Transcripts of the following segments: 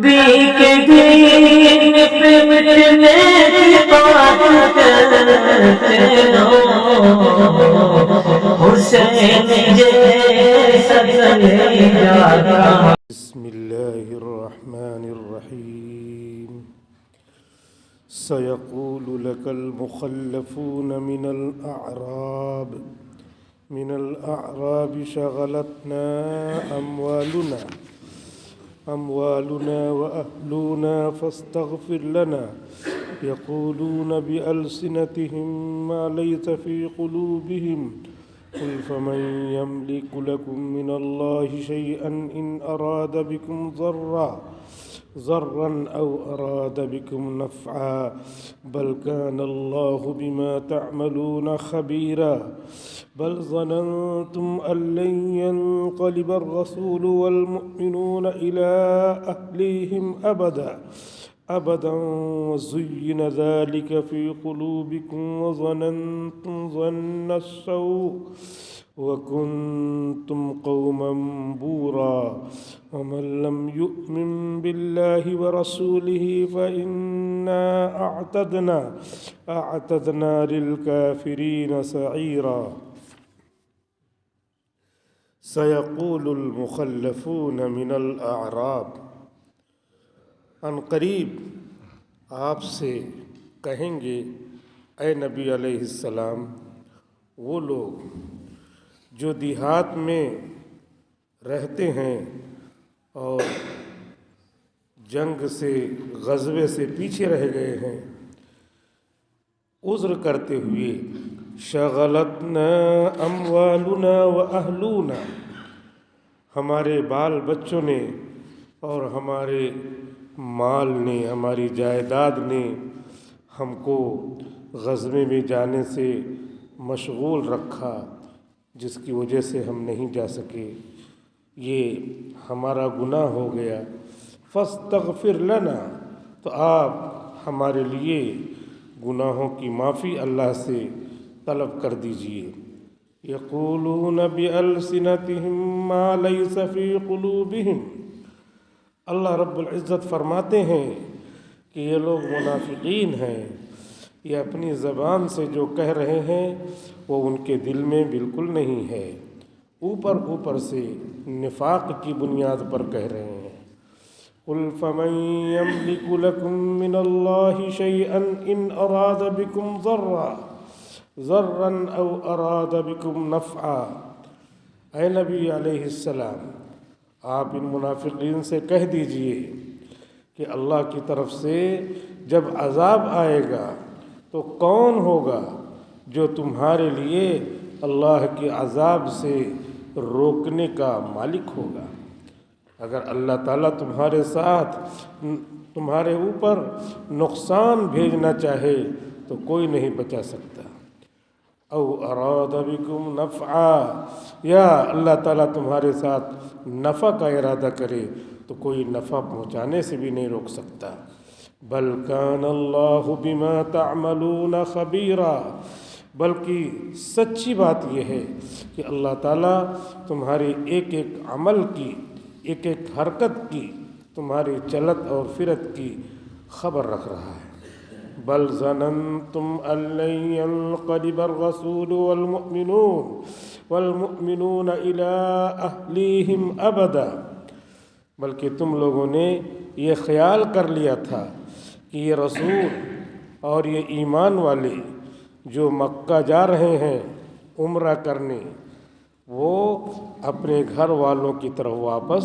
نبی کے دین پہ مٹنے کی بات کرتے ہو، حسین جیسا کلیجا۔ بسم الله الرحمن الرحيم. سيقول لك المخلفون من الأعراب شغلتنا أموالنا وأهلنا فاستغفر لنا يقولون بألسنتهم ما ليس في قلوبهم قل فمن يملك لكم من الله شيئا إن أراد بكم ضرا أو أراد بكم نفعا بل كان الله بما تعملون خبيرا بل ظننتم أن لن ينقلب الرسول والمؤمنون إلى أهليهم أبدا وزين ذلك في قلوبكم وظننتم ظن السوء وكنتم قوما بورا ومن لم يؤمن بالله ورسوله فإنا أعتدنا للكافرين سعيرا. سيقول المخلفون من الأعراب، ان قریب آپ سے کہیں گے اے نبی علیہ السلام، وہ لوگ جو دیہات میں رہتے ہیں اور جنگ سے غزوے سے پیچھے رہ گئے ہیں، عذر کرتے ہوئے شغلتنا اموالنا واہلونا، ہمارے بال بچوں نے اور ہمارے مال نے، ہماری جائیداد نے ہم کو غزوے میں جانے سے مشغول رکھا، جس کی وجہ سے ہم نہیں جا سکے، یہ ہمارا گناہ ہو گیا۔ فاستغفر لنا، تو آپ ہمارے لیے گناہوں کی معافی اللہ سے طلب کر دیجئے۔ یقولون بألسنتهم ما لیس فی قلوبہم، اللہ رب العزت فرماتے ہیں کہ یہ لوگ منافقین ہیں، یہ اپنی زبان سے جو کہہ رہے ہیں وہ ان کے دل میں بالکل نہیں ہے، اوپر سے نفاق کی بنیاد پر کہہ رہے ہیں۔ قل فمن يملك لكم من الله شيئا إن أراد بكم ضرا أو أراد بكم نفعا، اے نبی علیہ السلام، آپ ان منافقین سے کہہ دیجئے کہ اللہ کی طرف سے جب عذاب آئے گا تو کون ہوگا جو تمہارے لیے اللہ کے عذاب سے روکنے کا مالک ہوگا؟ اگر اللہ تعالیٰ تمہارے ساتھ تمہارے اوپر نقصان بھیجنا چاہے تو کوئی نہیں بچا سکتا۔ او اراد بکم نفعا، یا اللہ تعالیٰ تمہارے ساتھ نفع کا ارادہ کرے تو کوئی نفع پہنچانے سے بھی نہیں روک سکتا۔ بل کان اللہ بما تعملون خبیرا، بلکہ سچی بات یہ ہے کہ اللہ تعالیٰ تمہاری ایک ایک عمل کی، ایک ایک حرکت کی، تمہاری چلت اور فرت کی خبر رکھ رہا ہے۔ بل ظننتم ان لن ينقلب الرسول والمؤمنون الى اہلیہم ابدا، بلکہ تم لوگوں نے یہ خیال کر لیا تھا کہ یہ رسول اور یہ ایمان والے جو مکہ جا رہے ہیں عمرہ کرنے، وہ اپنے گھر والوں کی طرف واپس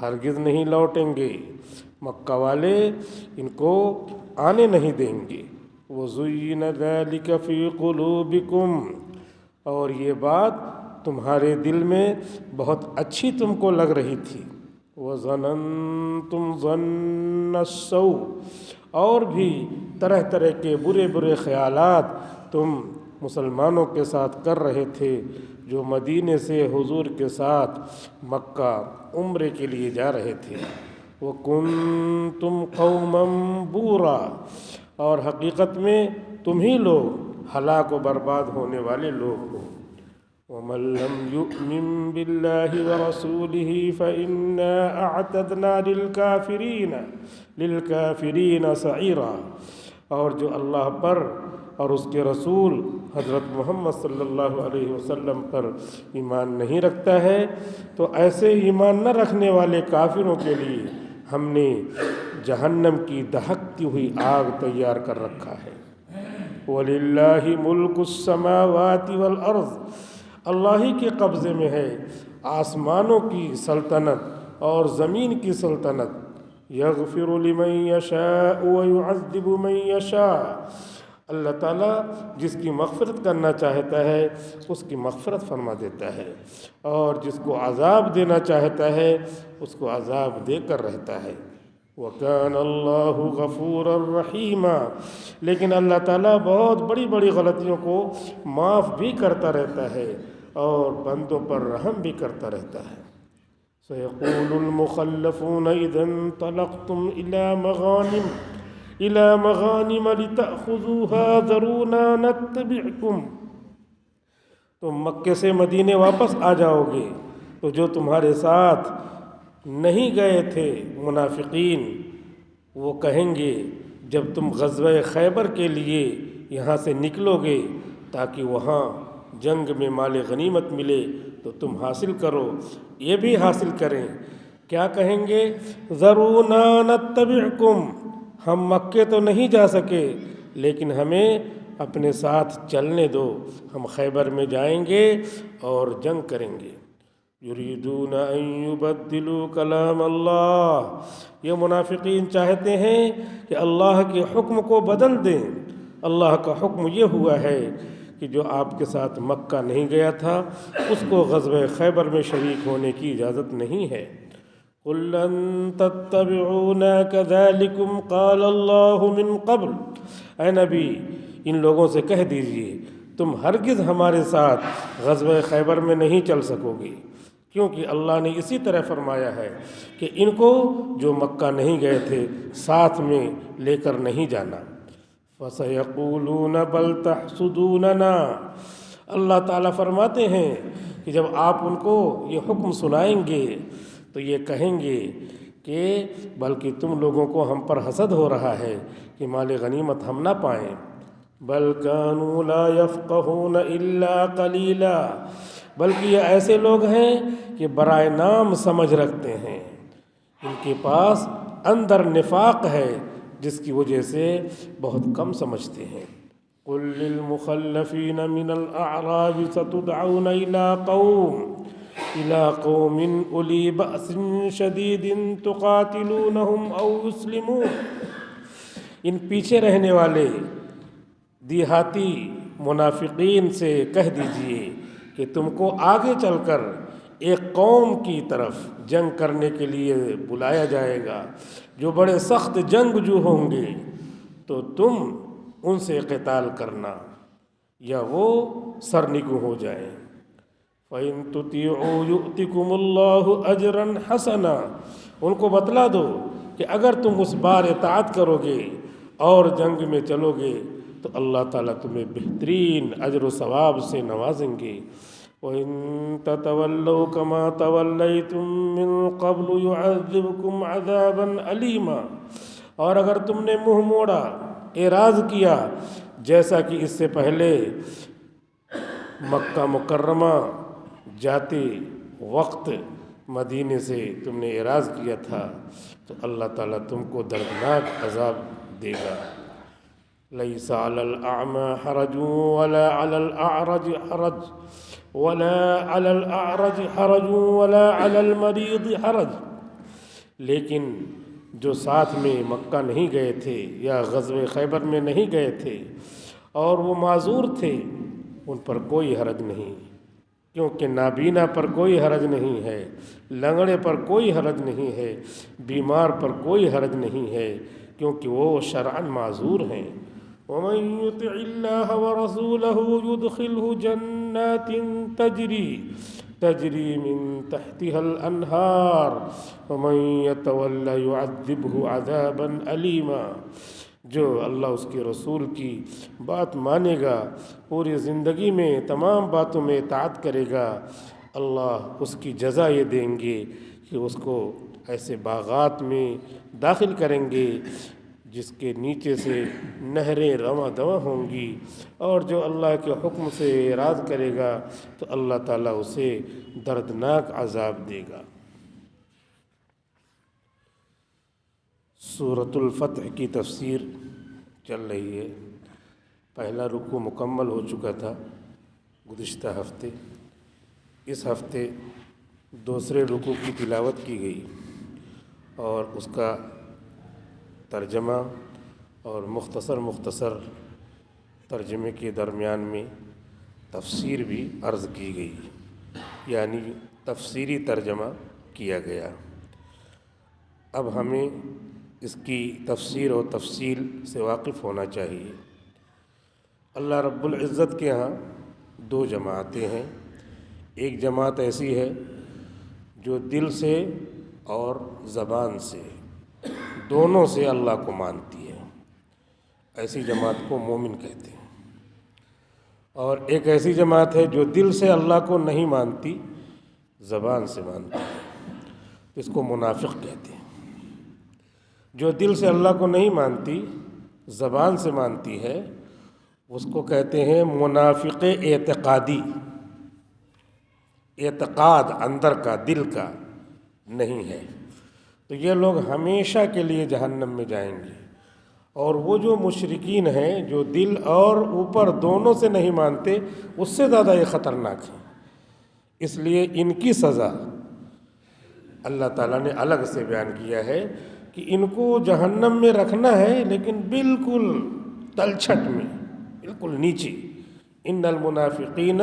ہرگز نہیں لوٹیں گے، مکہ والے ان کو آنے نہیں دیں گے۔ وَزُيِّنَ ذَلِكَ فِي قُلُوبِكُمْ، اور یہ بات تمہارے دل میں بہت اچھی تم کو لگ رہی تھی۔ وَظَنَنْتُمْ ظَنَّ السَّوْءِ، اور بھی طرح طرح کے برے برے خیالات تم مسلمانوں کے ساتھ کر رہے تھے جو مدینے سے حضور کے ساتھ مکہ عمرے کے لیے جا رہے تھے۔ وَكُنْتُمْ قَوْمًا بُورًا، اور حقیقت میں تم ہی لوگ ہلاک و برباد ہونے والے لوگ ہو۔ ومن لم يؤمن بالله ورسوله فإنا أعتدنا للكافرين سعيرا. اور جو اللہ پر اور اس کے رسول حضرت محمد صلی اللہ علیہ وسلم پر ایمان نہیں رکھتا ہے تو ایسے ایمان نہ رکھنے والے کافروں کے لیے ہم نے جہنم کی دہکتی ہوئی آگ تیار کر رکھا ہے. وَلِلَّهِ مُلْكُ السَّمَاوَاتِ وَالْأَرْضِ، اللہ ہی کے قبضے میں ہے آسمانوں کی سلطنت اور زمین کی سلطنت. یغفر لمن یشاء ویعذب من یشاء، اللہ تعالیٰ جس کی مغفرت کرنا چاہتا ہے اس کی مغفرت فرما دیتا ہے، اور جس کو عذاب دینا چاہتا ہے اس کو عذاب دے کر رہتا ہے. وَكَانَ اللَّهُ غَفُورًا رَحِيمًا، لیکن اللہ تعالیٰ بہت بڑی بڑی غلطیوں کو معاف بھی کرتا رہتا ہے اور بندوں پر رحم بھی کرتا رہتا ہے. سَيَقُولُ الْمُخَلَّفُونَ إِذَا انطَلَقْتُمْ إِلَى مَغَانِمَ لِتَأْخُذُوهَا ذَرُونَا نَتَّبِعْكُمْ، تم مکے سے مدینے واپس آ جاؤ گے تو جو تمہارے ساتھ نہیں گئے تھے منافقین وہ کہیں گے جب تم غزوہ خیبر کے لیے یہاں سے نکلو گے تاکہ وہاں جنگ میں مال غنیمت ملے تو تم حاصل کرو، یہ بھی حاصل کریں. کیا کہیں گے؟ ذرونا نتبعکم، ہم مکے تو نہیں جا سکے لیکن ہمیں اپنے ساتھ چلنے دو، ہم خیبر میں جائیں گے اور جنگ کریں گے. یریدون ان یبدلوا کلام اللہ، یہ منافقین چاہتے ہیں کہ اللہ کے حکم کو بدل دیں. اللہ کا حکم یہ ہوا ہے کہ جو آپ کے ساتھ مکہ نہیں گیا تھا اس کو غزوہ خیبر میں شریک ہونے کی اجازت نہیں ہے. قُل لَن تَتَّبِعُونَا كَذَلِكُمْ قَالَ اللَّهُ مِن قَبْلُ، اے نبی ان لوگوں سے کہہ دیجئے تم ہرگز ہمارے ساتھ غزوہ خیبر میں نہیں چل سکو گے، کیونکہ اللہ نے اسی طرح فرمایا ہے کہ ان کو جو مکہ نہیں گئے تھے ساتھ میں لے کر نہیں جانا. فَسَيَقُولُونَ بَلْ تَحْسُدُونَنَا، اللہ تعالیٰ فرماتے ہیں کہ جب آپ ان کو یہ حکم سنائیں گے تو یہ کہیں گے کہ بلکہ تم لوگوں کو ہم پر حسد ہو رہا ہے کہ مال غنیمت ہم نہ پائیں. بَلْ كَانُوا لَا يَفْقَهُونَ إِلَّا قَلِيلًا، بلکہ یہ ایسے لوگ ہیں کہ برائے نام سمجھ رکھتے ہیں، ان کے پاس اندر نفاق ہے جس کی وجہ سے بہت کم سمجھتے ہیں. قُل لِّلْمُخَلَّفِينَ مِنَ الْأَعْرَابِ سَتُدْعَوْنَ إِلَىٰ قَوْمٍ أُولِي بَأْسٍ شَدِيدٍ تُقَاتِلُونَهُمْ أَوْ يُسْلِمُونَ، ان پیچھے رہنے والے دیہاتی منافقین سے کہہ دیجئے کہ تم کو آگے چل کر ایک قوم کی طرف جنگ کرنے کے لیے بلایا جائے گا جو بڑے سخت جنگجو ہوں گے، تو تم ان سے قتال کرنا یا وہ سرنگو ہو جائیں. فَإِن تُطِيعُوا يُؤْتِكُمُ اللَّهُ أَجْرًا حَسَنًا، ان کو بتلا دو کہ اگر تم اس بار اطاعت کرو گے اور جنگ میں چلو گے تو اللہ تعالیٰ تمہیں بہترین اجر و ثواب سے نوازیں گے. وَإِن تَتَوَلَّوْا كَمَا تَوَلَّيْتُم مِّن قَبْلُ يُعَذِّبْكُمْ عَذَابًا أَلِيمًا، اور اگر تم نے منہ موڑا، اعراض کیا جیسا کہ اس سے پہلے مکہ مکرمہ جاتے وقت مدینے سے تم نے اعراض کیا تھا تو اللہ تعالیٰ تم کو دردناک عذاب دے گا. لَيْسَ عَلَى الْأَعْمَى حَرَجٌ وَلَا عَلَى الْأَعْرَجِ حَرَجٌ وَلَا عَلَى الْمَرِيضِ حَرَجٌ، لیکن جو ساتھ میں مکہ نہیں گئے تھے یا غزوہ خیبر میں نہیں گئے تھے اور وہ معذور تھے ان پر کوئی حرج نہیں، کیونکہ نابینا پر کوئی حرج نہیں ہے، لنگڑے پر کوئی حرج نہیں ہے، بیمار پر کوئی حرج نہیں ہے، کیونکہ وہ شرعاً معذور ہیں. وَمَن يُطِعِ اللَّهَ وَرَسُولَهُ يُدْخِلْهُ جَنَّاتٍ تَجْرِي مِن تَحْتِهَا الْأَنْهَارُ وَمَن يَتَوَلَّ يُعَذِّبْهُ عَذَابًا أَلِيمًا، جو اللہ اس کے رسول کی بات مانے گا، پوری زندگی میں تمام باتوں میں اطاعت کرے گا، اللہ اس کی جزا یہ دیں گے کہ اس کو ایسے باغات میں داخل کریں گے جس کے نیچے سے نہریں رواں دواں ہوں گی، اور جو اللہ کے حکم سے اعراض کرے گا تو اللہ تعالیٰ اسے دردناک عذاب دے گا۔ سورۃ الفتح کی تفسیر چل رہی ہے۔ پہلا رکوع مکمل ہو چکا تھا گزشتہ ہفتے۔ اس ہفتے دوسرے رکوع کی تلاوت کی گئی اور اس کا ترجمہ اور مختصر ترجمے کے درمیان میں تفسیر بھی عرض کی گئی، یعنی تفسیری ترجمہ کیا گیا۔ اب ہمیں اس کی تفسیر اور تفصیل سے واقف ہونا چاہیے۔ اللہ رب العزت کے ہاں دو جماعتیں ہیں۔ ایک جماعت ایسی ہے جو دل سے اور زبان سے دونوں سے اللہ کو مانتی ہے، ایسی جماعت کو مومن کہتے ہیں۔ اور ایک ایسی جماعت ہے جو دل سے اللہ کو نہیں مانتی، زبان سے مانتی ہے، اس کو منافق کہتے ہیں۔ جو دل سے اللہ کو نہیں مانتی، زبان سے مانتی ہے، اس کو کہتے ہیں منافق اعتقادی۔ اعتقاد اندر کا، دل کا نہیں ہے، تو یہ لوگ ہمیشہ کے لیے جہنم میں جائیں گے۔ اور وہ جو مشرکین ہیں جو دل اور اوپر دونوں سے نہیں مانتے، اس سے زیادہ یہ خطرناک ہیں۔ اس لیے ان کی سزا اللہ تعالیٰ نے الگ سے بیان کیا ہے کہ ان کو جہنم میں رکھنا ہے، لیکن بالکل تلچھٹ میں، بالکل نیچے۔ ان المنافقین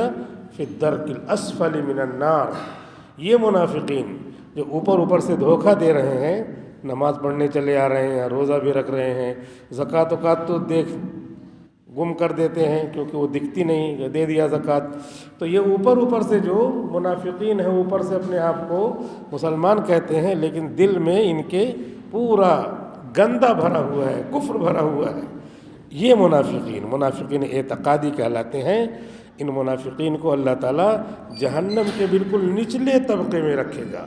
فی الدرک الاسفل من النار، یہ منافقین جو اوپر سے دھوکہ دے رہے ہیں، نماز پڑھنے چلے آ رہے ہیں، روزہ بھی رکھ رہے ہیں، زکوٰۃ وکات تو گم کر دیتے ہیں کیونکہ وہ دکھتی نہیں، دے دیا زکوٰۃ، تو یہ اوپر سے جو منافقین ہیں، اوپر سے اپنے آپ کو مسلمان کہتے ہیں، لیکن دل میں ان کے پورا گندہ بھرا ہوا ہے، کفر بھرا ہوا ہے۔ یہ منافقین اعتقادی کہلاتے ہیں۔ ان منافقین کو اللہ تعالیٰ جہنم کے بالکل نچلے طبقے میں رکھے گا،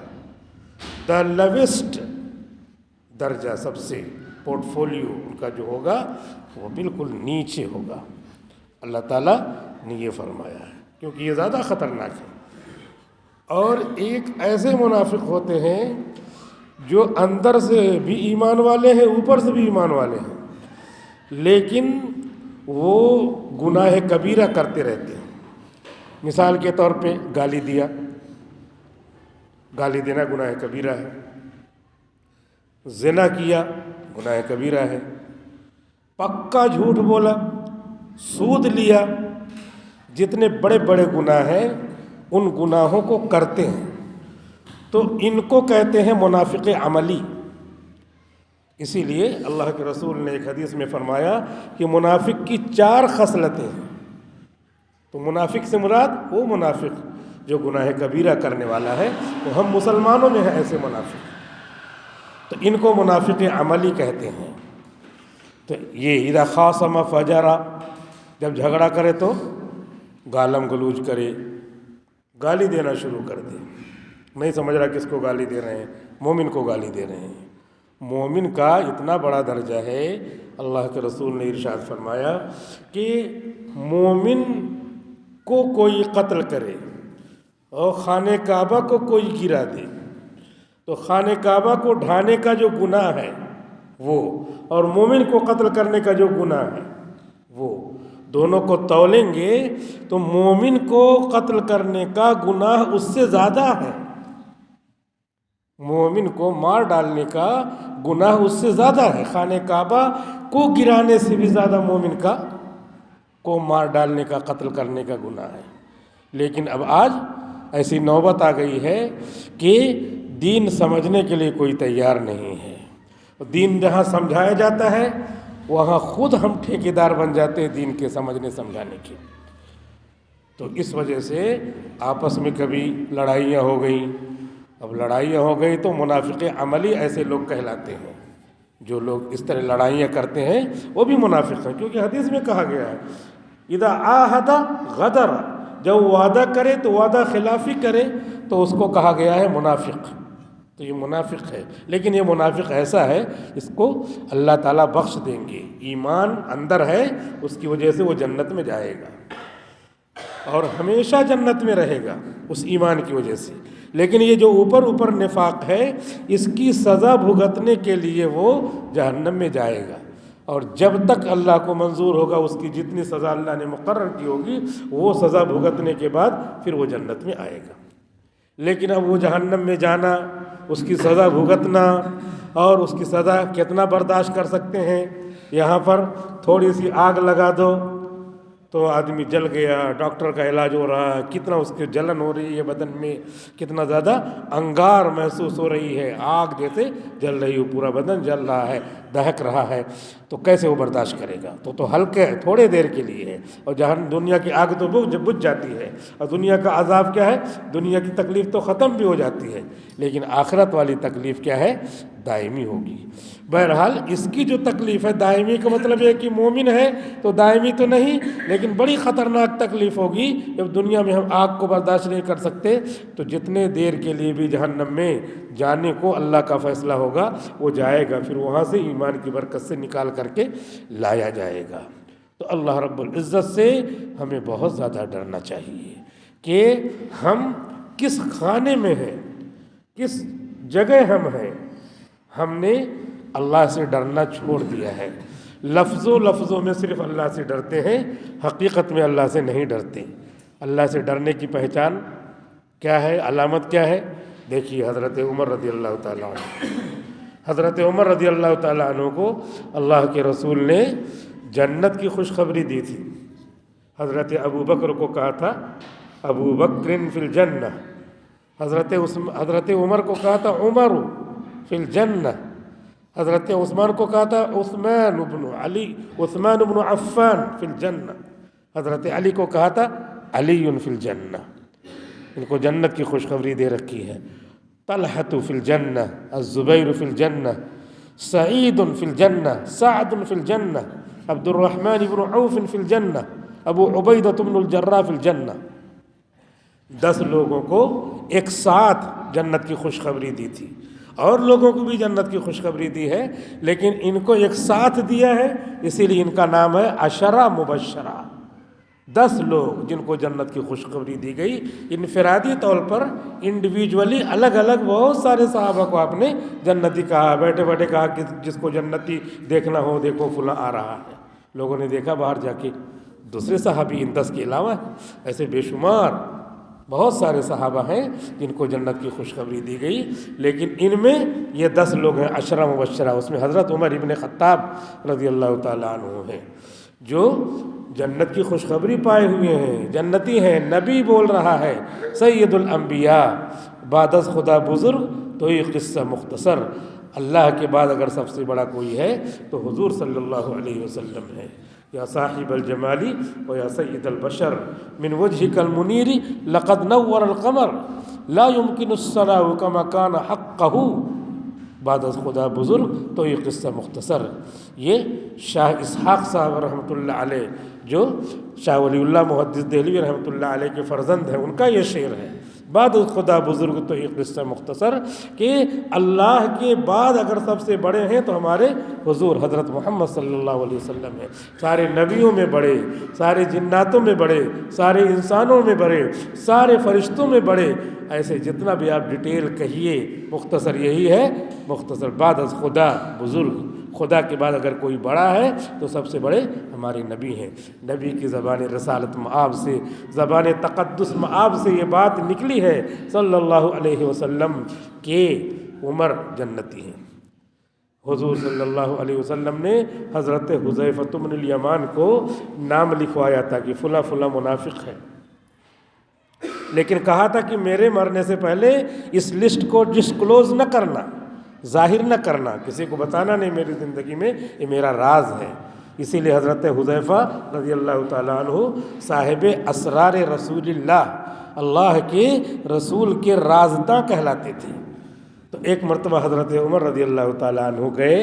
دا لویسٹ درجہ، سب سے پورٹ فولیو ان کا جو ہوگا وہ بالکل نیچے ہوگا۔ اللہ تعالیٰ نے یہ فرمایا ہے کیونکہ یہ زیادہ خطرناک ہے۔ اور ایک ایسے منافق ہوتے ہیں جو اندر سے بھی ایمان والے ہیں، اوپر سے بھی ایمان والے ہیں، لیکن وہ گناہ کبیرہ کرتے رہتے ہیں۔ مثال کے طور پہ گالی دیا، گالی دینا گناہ کبیرہ ہے۔ زنا کیا، گناہ کبیرہ ہے۔ پکا جھوٹ بولا، سود لیا، جتنے بڑے بڑے گناہ ہیں ان گناہوں کو کرتے ہیں، تو ان کو کہتے ہیں منافق عملی۔ اسی لیے اللہ کے رسول نے ایک حدیث میں فرمایا کہ منافق کی 4 خصلتیں ہیں۔ تو منافق سے مراد وہ منافق جو گناہ کبیرہ کرنے والا ہے، وہ ہم مسلمانوں میں ہیں ایسے منافق، تو ان کو منافق عملی کہتے ہیں۔ تو یہ اذا خاصم فجر، جب جھگڑا کرے تو گالم گلوچ کرے، گالی دینا شروع کر دے، نہیں سمجھ رہا کس کو گالی دے رہے ہیں، مومن کو گالی دے رہے ہیں۔ مومن کا اتنا بڑا درجہ ہے، اللہ کے رسول نے ارشاد فرمایا کہ مومن کو کوئی قتل کرے اور خانہ کعبہ کو کوئی گرا دے، تو خانہ کعبہ کو ڈھانے کا جو گناہ ہے وہ، اور مومن کو قتل کرنے کا جو گناہ ہے وہ، دونوں کو تولیں گے تو مومن کو قتل کرنے کا گناہ اس سے زیادہ ہے، مومن کو مار ڈالنے کا گناہ اس سے زیادہ ہے، خانہ کعبہ کو گرانے سے بھی زیادہ مومن کا کو مار ڈالنے کا، قتل کرنے کا گناہ ہے۔ لیکن اب آج ایسی نوبت آ گئی ہے کہ دین سمجھنے کے لیے کوئی تیار نہیں ہے۔ دین جہاں سمجھایا جاتا ہے وہاں خود ہم ٹھیکیدار بن جاتے ہیں دین کے سمجھنے سمجھانے کے۔ تو اس وجہ سے آپس میں کبھی لڑائیاں ہو گئیں، اب لڑائیاں ہو گئی تو منافق عملی ایسے لوگ کہلاتے ہیں جو لوگ اس طرح لڑائیاں کرتے ہیں وہ بھی منافق ہیں، کیونکہ حدیث میں کہا گیا ہے اذا عاہد غدر، جب وعدہ کرے تو وعدہ خلافی کرے تو اس کو کہا گیا ہے منافق، تو یہ منافق ہے۔ لیکن یہ منافق ایسا ہے اس کو اللہ تعالیٰ بخش دیں گے، ایمان اندر ہے، اس کی وجہ سے وہ جنت میں جائے گا اور ہمیشہ جنت میں رہے گا اس ایمان کی وجہ سے۔ لیکن یہ جو اوپر نفاق ہے اس کی سزا بھگتنے کے لیے وہ جہنم میں جائے گا، اور جب تک اللہ کو منظور ہوگا اس کی جتنی سزا اللہ نے مقرر کی ہوگی وہ سزا بھگتنے کے بعد پھر وہ جنت میں آئے گا۔ لیکن اب وہ جہنم میں جانا، اس کی سزا بھگتنا، اور اس کی سزا کتنا برداشت کر سکتے ہیں؟ یہاں پر تھوڑی سی آگ لگا دو تو آدمی جل گیا، ڈاکٹر کا علاج ہو رہا ہے، کتنا اس کی جلن ہو رہی ہے بدن میں، کتنا زیادہ انگار محسوس ہو رہی ہے، آگ جیسے جل رہی ہو، پورا بدن جل رہا ہے، دہک رہا ہے، تو کیسے وہ برداشت کرے گا؟ تو ہلکے تھوڑے دیر کے لیے ہے، اور جہاں دنیا کی آگ تو بجھ جاتی ہے، اور دنیا کا عذاب کیا ہے؟ دنیا کی تکلیف تو ختم بھی ہو جاتی ہے، لیکن آخرت والی تکلیف کیا ہے؟ دائمی ہوگی۔ بہرحال اس کی جو تکلیف ہے دائمی کا مطلب یہ کہ مومن ہے تو دائمی تو نہیں، لیکن بڑی خطرناک تکلیف ہوگی۔ جب دنیا میں ہم آگ کو برداشت نہیں کر سکتے تو جتنے دیر کے لیے بھی جہنم میں جانے کو اللہ کا فیصلہ ہوگا وہ جائے گا، پھر وہاں سے ایمان کی برکت سے نکال کر کے لایا جائے گا۔ تو اللہ رب العزت سے ہمیں بہت زیادہ ڈرنا چاہیے کہ ہم کس خانے میں ہیں، کس جگہ ہم ہیں۔ ہم نے اللہ سے ڈرنا چھوڑ دیا ہے، لفظوں میں صرف اللہ سے ڈرتے ہیں، حقیقت میں اللہ سے نہیں ڈرتے۔ اللہ سے ڈرنے کی پہچان کیا ہے؟ علامت کیا ہے؟ دیکھیے حضرت عمر رضی اللہ تعالیٰ عنہ، حضرت عمر رضی اللہ تعالیٰ عنہ کو اللہ کے رسول نے جنت کی خوشخبری دی تھی۔ حضرت ابو بکر کو کہا تھا ابو بکر فی الجنہ، حضرت عمر کو کہا تھا عمر فی الجنہ، حضرت عثمان کو کہا تھا عثمان بن عفان فی الجنہ، حضرت علی کو کہا تھا علی فی الجنہ۔ ان کو جنت کی خوشخبری دے رکھی ہے۔ طلحۃ فی الجنہ، الزبیر فی الجنہ، سعید فی الجنہ، سعد فی الجنہ، عبد الرحمن بن عوف فی الجنہ، ابو عبیدہ بن الجراح فی الجنہ۔ 10 لوگوں کو ایک ساتھ جنت کی خوشخبری دی تھی، اور لوگوں کو بھی جنت کی خوشخبری دی ہے، لیکن ان کو ایک ساتھ دیا ہے، اسی لیے ان کا نام ہے عشرہ مبشرہ۔ 10 لوگ جن کو جنت کی خوشخبری دی گئی، انفرادی طور پر انڈیویجولی الگ الگ بہت سارے صحابہ کو آپ نے جنتی کہا، بیٹھے بیٹھے کہا کہ جس کو جنتی دیکھنا ہو دیکھو فلاں آ رہا ہے، لوگوں نے دیکھا باہر جا کے۔ دوسرے صحابی ان 10 کے علاوہ ایسے بے شمار بہت سارے صحابہ ہیں جن کو جنت کی خوشخبری دی گئی، لیکن ان میں یہ 10 لوگ ہیں عشرہ مبشرہ۔ اس میں حضرت عمر ابن خطاب رضی اللہ تعالیٰ عنہ ہیں جو جنت کی خوشخبری پائے ہوئے ہیں، جنتی ہیں، نبی بول رہا ہے سید الانبیاء، بعد از خدا بزرگ تو یہ قصہ مختصر، اللہ کے بعد اگر سب سے بڑا کوئی ہے تو حضور صلی اللہ علیہ وسلم ہے۔ یا صاحب الجمالی و یا سید البشر من وجهك المنیر لقد نور القمر لا يمكن الصلاة كما كان حقه، بعد از خدا بزرگ تو یہ قصہ مختصر۔ یہ شاہ اسحاق صاحب رحمۃ اللہ علیہ جو شاہ ولی اللہ محدث دہلوی رحمۃ اللہ علیہ کے فرزند ہیں، ان کا یہ شعر ہے، بعد از خدا بزرگ تو یہ قصہ مختصر، کہ اللہ کے بعد اگر سب سے بڑے ہیں تو ہمارے حضور حضرت محمد صلی اللہ علیہ وسلم ہیں۔ سارے نبیوں میں بڑے، سارے جناتوں میں بڑے، سارے انسانوں میں بڑے، سارے فرشتوں میں بڑے، ایسے جتنا بھی آپ ڈیٹیل کہیے مختصر یہی ہے، مختصر بعد از خدا بزرگ، خدا کے بعد اگر کوئی بڑا ہے تو سب سے بڑے ہمارے نبی ہیں۔ نبی کی زبان رسالت مآب سے، زبان تقدس مآب سے یہ بات نکلی ہے صلی اللہ علیہ وسلم کہ عمر جنتی ہیں۔ حضور صلی اللہ علیہ وسلم نے حضرت حذیفہ بن الیمان کو نام لکھوایا تھا کہ فلاں فلاں منافق ہے، لیکن کہا تھا کہ میرے مرنے سے پہلے اس لسٹ کو ڈسکلوز نہ کرنا، ظاہر نہ کرنا، کسی کو بتانا نہیں میری زندگی میں، یہ میرا راز ہے۔ اسی لیے حضرت حذیفہ رضی اللہ تعالیٰ عنہ صاحب اسرار رسول اللہ، اللہ کے رسول کے رازداں کہلاتے تھے۔ تو ایک مرتبہ حضرت عمر رضی اللہ تعالیٰ عنہ گئے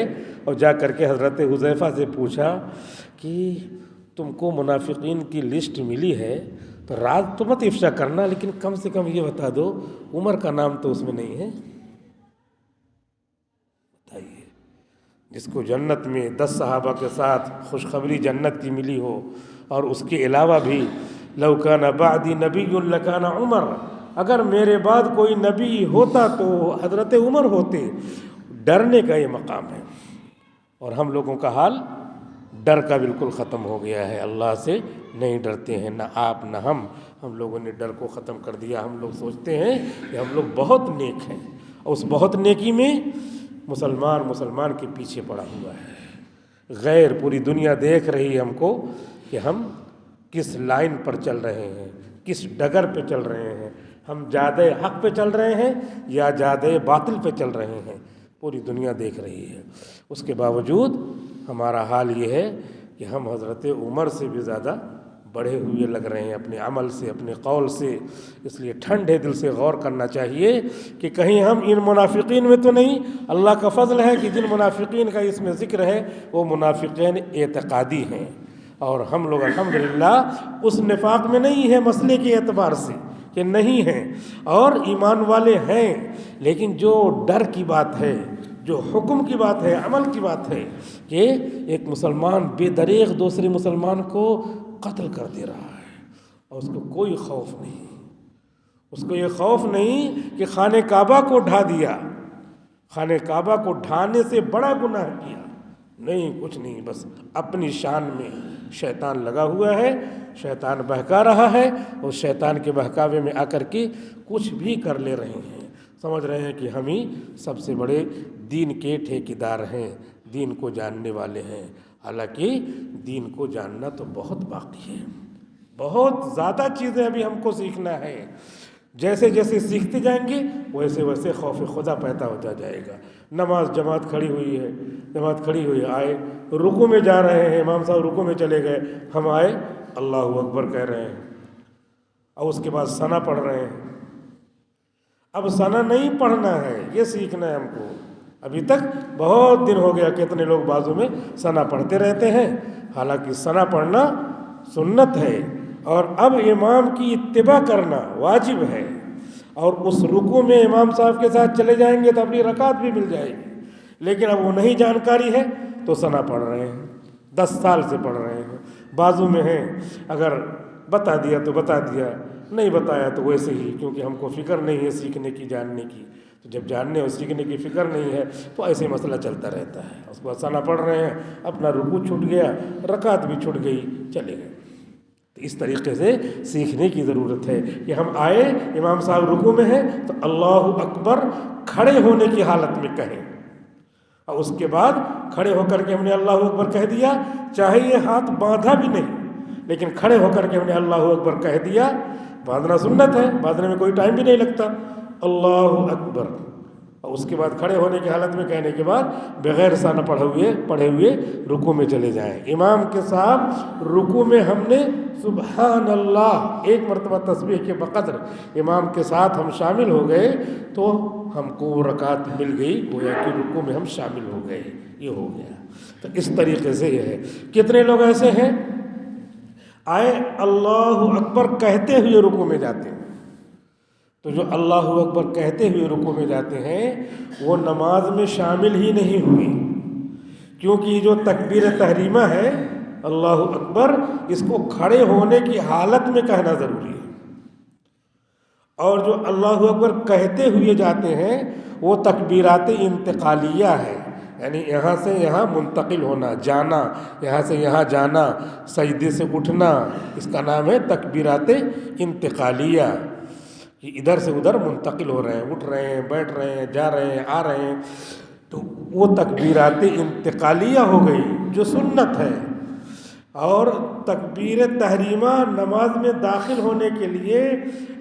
اور جا کر کے حضرت حذیفہ سے پوچھا کہ تم کو منافقین کی لسٹ ملی ہے تو راز تو مت افشا کرنا، لیکن کم سے کم یہ بتا دو عمر کا نام تو اس میں نہیں ہے۔ بتائیے، جس کو جنت میں 10 صحابہ کے ساتھ خوشخبری جنت کی ملی ہو، اور اس کے علاوہ بھی لو کان بعدی نبی لکان عمر، اگر میرے بعد کوئی نبی ہوتا تو حضرت عمر ہوتے۔ ڈرنے کا یہ مقام ہے، اور ہم لوگوں کا حال ڈر کا بالکل ختم ہو گیا ہے، اللہ سے نہیں ڈرتے ہیں، نہ آپ نہ ہم لوگوں نے ڈر کو ختم کر دیا۔ ہم لوگ سوچتے ہیں کہ ہم لوگ بہت نیک ہیں، اور اس بہت نیکی میں مسلمان کے پیچھے پڑا ہوا ہے۔ غیر پوری دنیا دیکھ رہی ہے ہم کو کہ ہم کس لائن پر چل رہے ہیں، کس ڈگر پہ چل رہے ہیں، ہم جادے حق پہ چل رہے ہیں یا جادے باطل پہ چل رہے ہیں، پوری دنیا دیکھ رہی ہے۔ اس کے باوجود ہمارا حال یہ ہے کہ ہم حضرت عمر سے بھی زیادہ بڑھے ہوئے لگ رہے ہیں اپنے عمل سے، اپنے قول سے۔ اس لیے ٹھنڈے دل سے غور کرنا چاہیے کہ کہیں ہم ان منافقین میں تو نہیں۔ اللہ کا فضل ہے کہ جن منافقین کا اس میں ذکر ہے وہ منافقین اعتقادی ہیں، اور ہم لوگ الحمدللہ اس نفاق میں نہیں ہیں مسئلے کے اعتبار سے کہ نہیں ہیں، اور ایمان والے ہیں، لیکن جو ڈر کی بات ہے، جو حکم کی بات ہے، عمل کی بات ہے کہ ایک مسلمان بے دریغ دوسرے مسلمان کو قتل کر دے رہا ہے، اور اس کو کوئی خوف نہیں، اس کو یہ خوف نہیں کہ خانہ کعبہ کو ڈھا دیا، خانہ کعبہ کو ڈھانے سے بڑا گناہ کیا، نہیں، کچھ نہیں، بس اپنی شان میں شیطان لگا ہوا ہے، شیطان بہکا رہا ہے، اور شیطان کے بہکاوے میں آ کر کے کچھ بھی کر لے رہے ہیں، سمجھ رہے ہیں کہ ہم ہی سب سے بڑے دین کے ٹھیکیدار ہیں، دین کو جاننے والے ہیں۔ حالانکہ دین کو جاننا تو بہت باقی ہے، بہت زیادہ چیزیں ابھی ہم کو سیکھنا ہے۔ جیسے جیسے سیکھتے جائیں گے ویسے ویسے خوف خدا پیدا ہوتا جائے گا۔ نماز جماعت کھڑی ہوئی ہے، جماعت کھڑی ہوئی، آئے رکوع میں جا رہے ہیں، امام صاحب رکوع میں چلے گئے، ہم آئے اللہ اکبر کہہ رہے ہیں، اور اس کے بعد ثنا پڑھ رہے ہیں۔ اب ثنا نہیں پڑھنا ہے، یہ سیکھنا ہے ہم کو۔ ابھی تک بہت دن ہو گیا کتنے لوگ بازو میں ثنا پڑھتے رہتے ہیں، حالانکہ ثنا پڑھنا سنت ہے، اور اب امام کی اتباع کرنا واجب ہے، اور اس رکوع میں امام صاحب کے ساتھ چلے جائیں گے تو اپنی رکعت بھی مل جائے گی۔ لیکن اب وہ نہیں جانکاری ہے تو ثنا پڑھ رہے ہیں، 10 سال سے پڑھ رہے ہیں، بازو میں ہیں، اگر بتا دیا تو بتا دیا، نہیں بتایا تو ویسے ہی، کیونکہ ہم کو فکر نہیں ہے سیکھنے کی، جاننے کی۔ تو جب جاننے اور سیکھنے کی فکر نہیں ہے تو ایسے مسئلہ چلتا رہتا ہے۔ اس کے بعد ثنا پڑھ رہے ہیں، اپنا رکوع چھوٹ گیا، رکعت بھی چھوٹ گئی، چلے گئے۔ تو اس طریقے سے سیکھنے کی ضرورت ہے کہ ہم آئے، امام صاحب رکوع میں ہیں تو اللہ اکبر کھڑے ہونے کی حالت میں کہیں، اور اس کے بعد کھڑے ہو کر کے ہم نے اللہ اکبر کہہ دیا، چاہے یہ ہاتھ باندھا بھی نہیں، لیکن کھڑے ہو کر کے ہم نے اللہ اکبر کہہ دیا۔ باندھنا سنت ہے، باندھنے میں کوئی ٹائم بھی نہیں لگتا، اللہ اکبر، اور اس کے بعد کھڑے ہونے کی حالت میں کہنے کے بعد بغیر ثنا پڑھے ہوئے رکوع میں چلے جائیں۔ امام کے ساتھ رکوع میں ہم نے سبحان اللہ ایک مرتبہ تسبیح کے بقدر امام کے ساتھ ہم شامل ہو گئے تو ہم کو وہ رکعت مل گئی، گویا کہ رکوع میں ہم شامل ہو گئے، یہ ہو گیا۔ تو اس طریقے سے یہ ہے۔ کتنے لوگ ایسے ہیں آئے اللہ اکبر کہتے ہوئے رکوع میں جاتے ہیں، تو جو اللہ اکبر کہتے ہوئے رکوع میں جاتے ہیں وہ نماز میں شامل ہی نہیں ہوئی، کیونکہ یہ جو تکبیر تحریمہ ہے اللہ اکبر، اس کو کھڑے ہونے کی حالت میں کہنا ضروری ہے، اور جو اللہ اکبر کہتے ہوئے جاتے ہیں وہ تکبیرات انتقالیہ ہے، یعنی یہاں سے یہاں منتقل ہونا، جانا، یہاں سے یہاں جانا، سجدے سے اٹھنا، اس کا نام ہے تکبیرات انتقالیہ، کہ ادھر سے ادھر منتقل ہو رہے ہیں، اٹھ رہے ہیں، بیٹھ رہے ہیں، جا رہے ہیں، آ رہے ہیں، تو وہ تکبیرات انتقالیہ ہو گئی جو سنت ہے۔ اور تکبیر تحریمہ نماز میں داخل ہونے کے لیے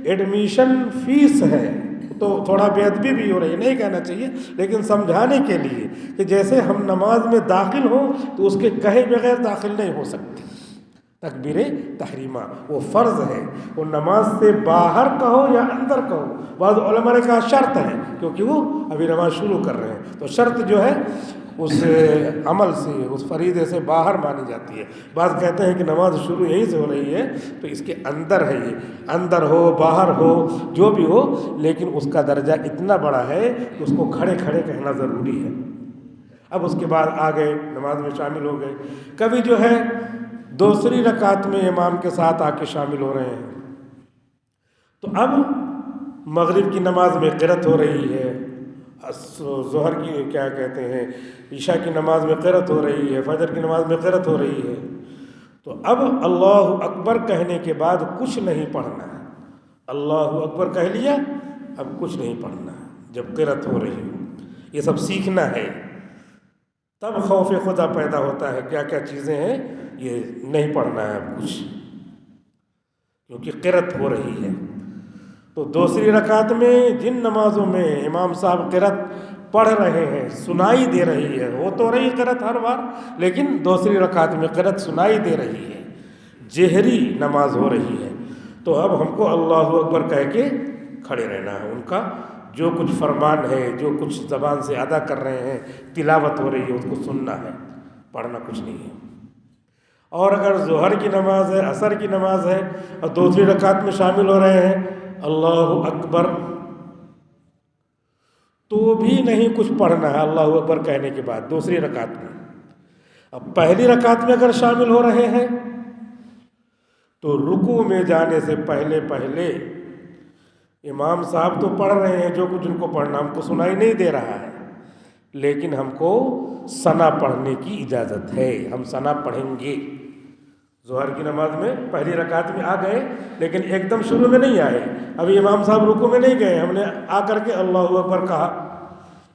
ایڈمیشن فیس ہے، تو تھوڑا بے ادبی بھی ہو رہی ہے، نہیں کہنا چاہیے، لیکن سمجھانے کے لیے کہ جیسے ہم نماز میں داخل ہوں تو اس کے کہے بغیر داخل نہیں ہو سکتے، تکبیر تحریمہ وہ فرض ہے، وہ نماز سے باہر کہو یا اندر کہو. بعض علماء نے کہا شرط ہے کیونکہ وہ ابھی نماز شروع کر رہے ہیں، تو شرط جو ہے اس عمل سے، اس فریضے سے باہر مانی جاتی ہے. بعض کہتے ہیں کہ نماز شروع یہیں سے ہو رہی ہے تو اس کے اندر ہے، یہ اندر ہو باہر ہو جو بھی ہو، لیکن اس کا درجہ اتنا بڑا ہے کہ اس کو کھڑے کھڑے کہنا ضروری ہے. اب اس کے بعد آ گئے نماز میں شامل ہو گئے. کبھی جو ہے دوسری رکعت میں امام کے ساتھ آ کے شامل ہو رہے ہیں، تو اب مغرب کی نماز میں قرأت ہو رہی ہے، ظہر کی کیا کہتے ہیں عشاء کی نماز میں قرأت ہو رہی ہے، فجر کی نماز میں قرأت ہو رہی ہے، تو اب اللہ اکبر کہنے کے بعد کچھ نہیں پڑھنا ہے. اللہ اکبر کہہ لیا، اب کچھ نہیں پڑھنا ہے جب قرأت ہو رہی ہو. یہ سب سیکھنا ہے، تب خوف خدا پیدا ہوتا ہے. کیا کیا چیزیں ہیں یہ نہیں پڑھنا ہے اب کچھ، کیونکہ قرأت ہو رہی ہے. تو دوسری رکعت میں جن نمازوں میں امام صاحب قرأت پڑھ رہے ہیں، سنائی دے رہی ہے، ہو تو رہی قرأت ہر بار، لیکن دوسری رکعت میں قرأت سنائی دے رہی ہے، جہری نماز ہو رہی ہے، تو اب ہم کو اللہ اکبر کہہ کے کھڑے رہنا ہے. ان کا جو کچھ فرمان ہے، جو کچھ زبان سے ادا کر رہے ہیں، تلاوت ہو رہی ہے، اس کو سننا ہے، پڑھنا کچھ نہیں ہے. اور اگر ظہر کی نماز ہے، عصر کی نماز ہے اور دوسری رکعت میں شامل ہو رہے ہیں اللہ اکبر، تو بھی نہیں کچھ پڑھنا ہے اللہ اکبر کہنے کے بعد دوسری رکعت میں. اب پہلی رکعت میں اگر شامل ہو رہے ہیں تو رکوع میں جانے سے پہلے پہلے امام صاحب تو پڑھ رہے ہیں جو کچھ ان کو پڑھنا، ہم کو سنائی نہیں دے رہا ہے، لیکن ہم کو ثنا پڑھنے کی اجازت ہے، ہم ثنا پڑھیں گے. ظہر کی نماز میں پہلی رکعت میں آ گئے لیکن ایک دم شروع میں نہیں آئے، ابھی امام صاحب رکوع میں نہیں گئے، ہم نے آ کر کے اللہ اکبر کہا.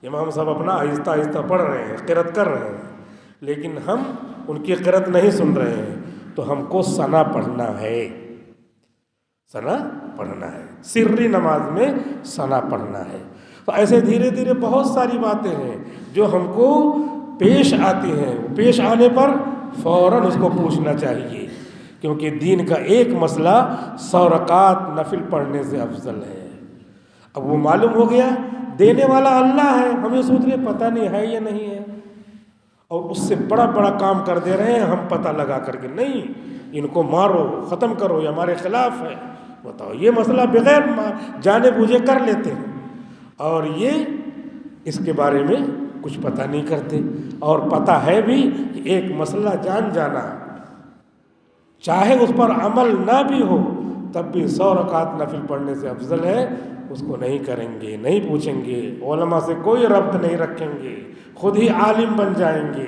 امام صاحب اپنا آہستہ آہستہ پڑھ رہے ہیں، قرأت کر رہے ہیں، لیکن ہم ان کی قرأت نہیں سن رہے ہیں، تو ہم کو ثنا پڑھنا ہے، ثنا پڑھنا ہے، سری نماز میں ثنا پڑھنا ہے. تو ایسے دھیرے دھیرے بہت ساری باتیں ہیں جو ہم کو پیش آتی ہیں، پیش آنے پر فوراً اس کو پوچھنا چاہیے، کیونکہ دین کا ایک مسئلہ 100 رکعت نفل پڑھنے سے افضل ہے. اب وہ معلوم ہو گیا دینے والا اللہ ہے، ہمیں سوچ رہے پتہ نہیں ہے یا نہیں ہے، اور اس سے بڑا بڑا کام کر دے رہے ہیں ہم پتہ لگا کر کے، نہیں ان کو مارو ختم کرو یہ ہمارے خلاف ہے. بتاؤ یہ مسئلہ بغیر جانے بوجھے کر لیتے ہیں، اور یہ اس کے بارے میں کچھ پتہ نہیں کرتے، اور پتہ ہے بھی کہ ایک مسئلہ جان جانا چاہے اس پر عمل نہ بھی ہو تب بھی 100 رکعت نفل پڑھنے سے افضل ہے. اس کو نہیں کریں گے، نہیں پوچھیں گے، علماء سے کوئی ربط نہیں رکھیں گے، خود ہی عالم بن جائیں گے.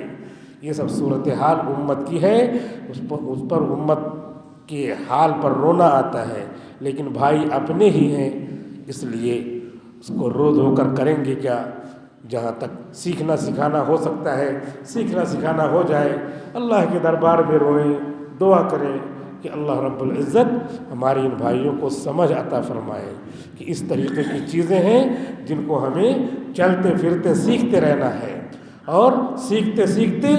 یہ سب صورتحال امت کی ہے، اس پر امت کے حال پر رونا آتا ہے، لیکن بھائی اپنے ہی ہیں، اس لیے اس کو رو دھو کر کریں گے کیا. جہاں تک سیکھنا سکھانا ہو سکتا ہے سیکھنا سکھانا ہو جائے، اللہ کے دربار میں روئیں، دعا کریں کہ اللہ رب العزت ہماری ان بھائیوں کو سمجھ عطا فرمائے کہ اس طریقے کی چیزیں ہیں جن کو ہمیں چلتے پھرتے سیکھتے رہنا ہے، اور سیکھتے سیکھتے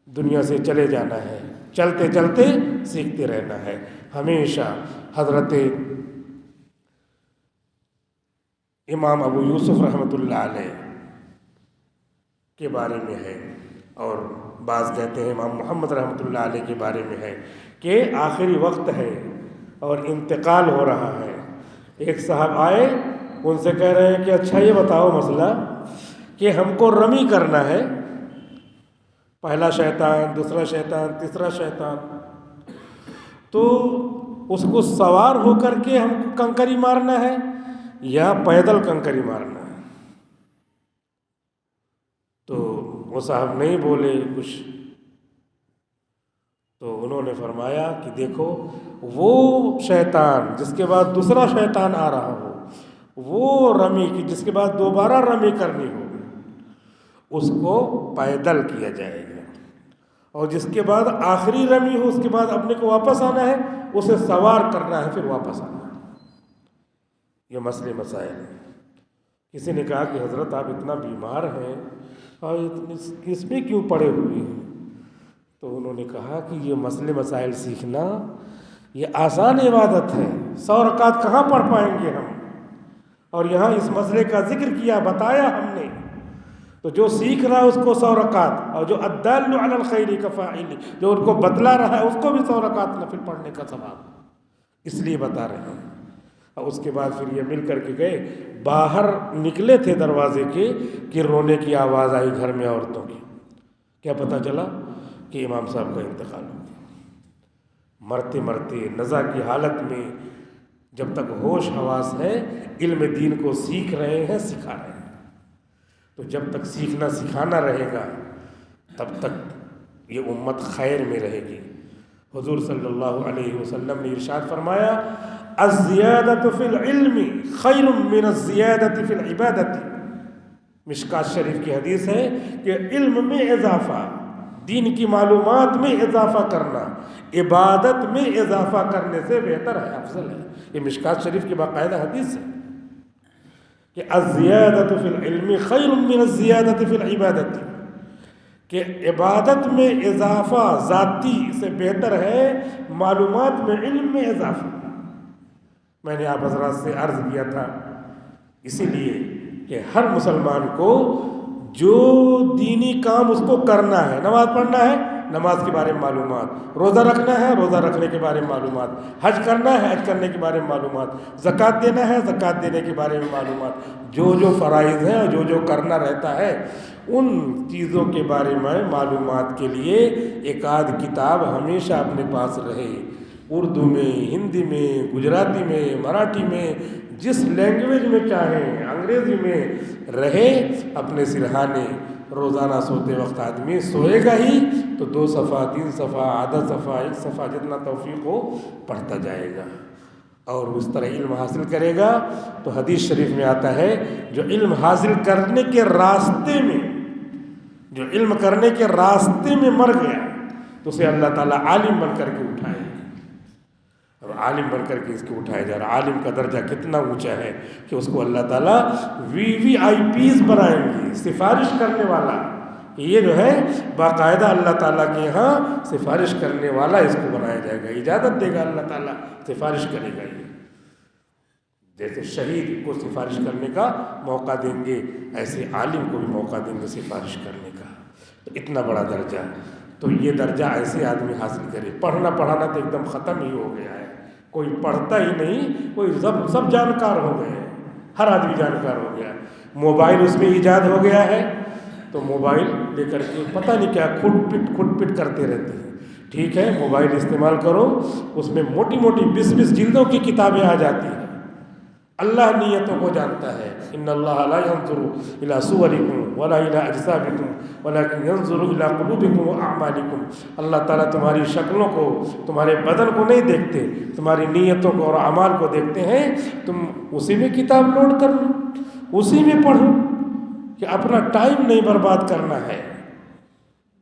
دنیا سے چلے جانا ہے، چلتے چلتے سیکھتے رہنا ہے. ہمیشہ حضرت امام ابو یوسف رحمۃ اللہ علیہ کے بارے میں ہے، اور بعض کہتے ہیں امام محمد رحمۃ اللہ علیہ کے بارے میں ہے کہ آخری وقت ہے اور انتقال ہو رہا ہے. ایک صاحب آئے، ان سے کہہ رہے ہیں کہ اچھا یہ بتاؤ مسئلہ کہ ہم کو رمی کرنا ہے، پہلا شیطان، دوسرا شیطان، تیسرا شیطان، تو اس کو سوار ہو کر کے ہم کو کنکری مارنا ہے یا پیدل کنکری مارنا ہے. تو وہ صاحب نہیں بولے کچھ، تو انہوں نے فرمایا کہ دیکھو وہ شیطان جس کے بعد دوسرا شیطان آ رہا ہو، وہ رمی کی جس کے بعد دوبارہ رمی کرنی ہو، اس کو پیدل کیا جائے گا، اور جس کے بعد آخری رمی ہو اس کے بعد اپنے کو واپس آنا ہے، اسے سوار کرنا ہے پھر واپس آنا ہے. یہ مسئلے مسائل ہیں. کسی نے کہا کہ حضرت آپ اتنا بیمار ہیں اور اس میں کیوں پڑے ہوئے ہیں؟ تو انہوں نے کہا کہ یہ مسئلے مسائل سیکھنا یہ آسان عبادت ہے، 100 رکعت کہاں پڑھ پائیں گے ہم، اور یہاں اس مسئلے کا ذکر کیا، بتایا ہم نے، تو جو سیکھ رہا ہے اس کو 100 رکعت، اور جو الدال علی الخیر کفاعل، جو ان کو بتلا رہا ہے اس کو بھی 100 رکعت نفل پڑھنے کا ثواب، اس لیے بتا رہے ہیں۔ اور اس کے بعد پھر یہ مل کر کے گئے، باہر نکلے تھے دروازے کے کہ رونے کی آواز آئی گھر میں عورتوں کی، کیا پتہ چلا کہ امام صاحب کا انتقال ہو گیا۔ مرتے مرتے نزع کی حالت میں جب تک ہوش حواس ہے علم دین کو سیکھ رہے ہیں، سکھا رہے ہیں، تو جب تک سیکھنا سکھانا رہے گا تب تک یہ امت خیر میں رہے گی۔ حضور صلی اللہ علیہ وسلم نے ارشاد فرمایا، الزیادۃ فی العلم خیر من الزیادۃ فی العبادۃ۔ مشکات شریف کی حدیث ہے کہ علم میں اضافہ، دین کی معلومات میں اضافہ کرنا عبادت میں اضافہ کرنے سے بہتر ہے، افضل ہے۔ یہ مشکات شریف کی باقاعدہ حدیث ہے کہ الزیادۃ فی العلم خیر من الزیادۃ فی العبادۃ، کہ عبادت میں اضافہ ذاتی سے بہتر ہے معلومات میں، علم میں اضافہ۔ میں نے آپ حضرات سے عرض کیا تھا اسی لیے کہ ہر مسلمان کو جو دینی کام اس کو کرنا ہے، نماز پڑھنا ہے نماز کے بارے میں معلومات، روزہ رکھنا ہے روزہ رکھنے کے بارے میں معلومات، حج کرنا ہے حج کرنے کے بارے میں معلومات، زکوٰۃ دینا ہے زکوٰۃ دینے کے بارے میں معلومات، جو فرائض ہیں اور جو کرنا رہتا ہے ان چیزوں کے بارے میں معلومات کے لیے ایک آدھ کتاب ہمیشہ اپنے پاس رہے، اردو میں، ہندی میں، گجراتی میں، مراٹھی میں، جس لینگویج میں چاہیں، انگریزی میں رہے، اپنے سرہانے روزانہ سوتے وقت آدمی سوئے گا ہی تو 2 صفحہ 3 صفحہ آدھا صفحہ 1 صفحہ جتنا توفیق ہو پڑھتا جائے گا، اور اس طرح علم حاصل کرے گا۔ تو حدیث شریف میں آتا ہے جو علم حاصل کرنے کے راستے میں، جو علم کرنے کے راستے میں مر گیا تو اسے اللہ تعالیٰ عالم بن کر کے اٹھائے، اور عالم بن کر کے اس کو اٹھایا جا رہا۔ عالم کا درجہ کتنا اونچا ہے کہ اس کو اللہ تعالیٰ VVIPs بنائیں گے، سفارش کرنے والا، کہ یہ جو ہے باقاعدہ اللہ تعالیٰ کے یہاں سفارش کرنے والا اس کو بنایا جائے گا، اجازت دے گا اللہ تعالیٰ، سفارش کرے گا۔ یہ جیسے شہید کو سفارش کرنے کا موقع دیں گے، ایسے عالم کو بھی موقع دیں گے سفارش کرنے کا۔ اتنا بڑا درجہ، تو یہ درجہ ایسے آدمی حاصل کرے۔ پڑھنا پڑھانا تو ایک دم ختم ہی ہو گیا ہے، کوئی پڑھتا ہی نہیں، کوئی سب جانکار ہو گئے ہیں، ہر آدمی جانکار ہو گیا ہے۔ موبائل اس میں ایجاد ہو گیا ہے تو موبائل لے کر کے پتہ نہیں کیا کھٹ پٹ کرتے رہتے ہیں۔ ٹھیک ہے موبائل استعمال کرو، اس میں موٹی موٹی 20 جلدوں کی کتابیں آ جاتی ہیں۔ اللہ نیتوں کو جانتا ہے، ان اللہ لا ينظر الى صورکم ولا الى اجسامکم ولکن ينظر الى قلوبکم واعمالکم۔ اللہ تعالیٰ تمہاری شکلوں کو، تمہارے بدن کو نہیں دیکھتے، تمہاری نیتوں کو اور اعمال کو دیکھتے ہیں۔ تم اسی میں کتاب لوڈ کر لو، اسی میں پڑھو، کہ اپنا ٹائم نہیں برباد کرنا ہے۔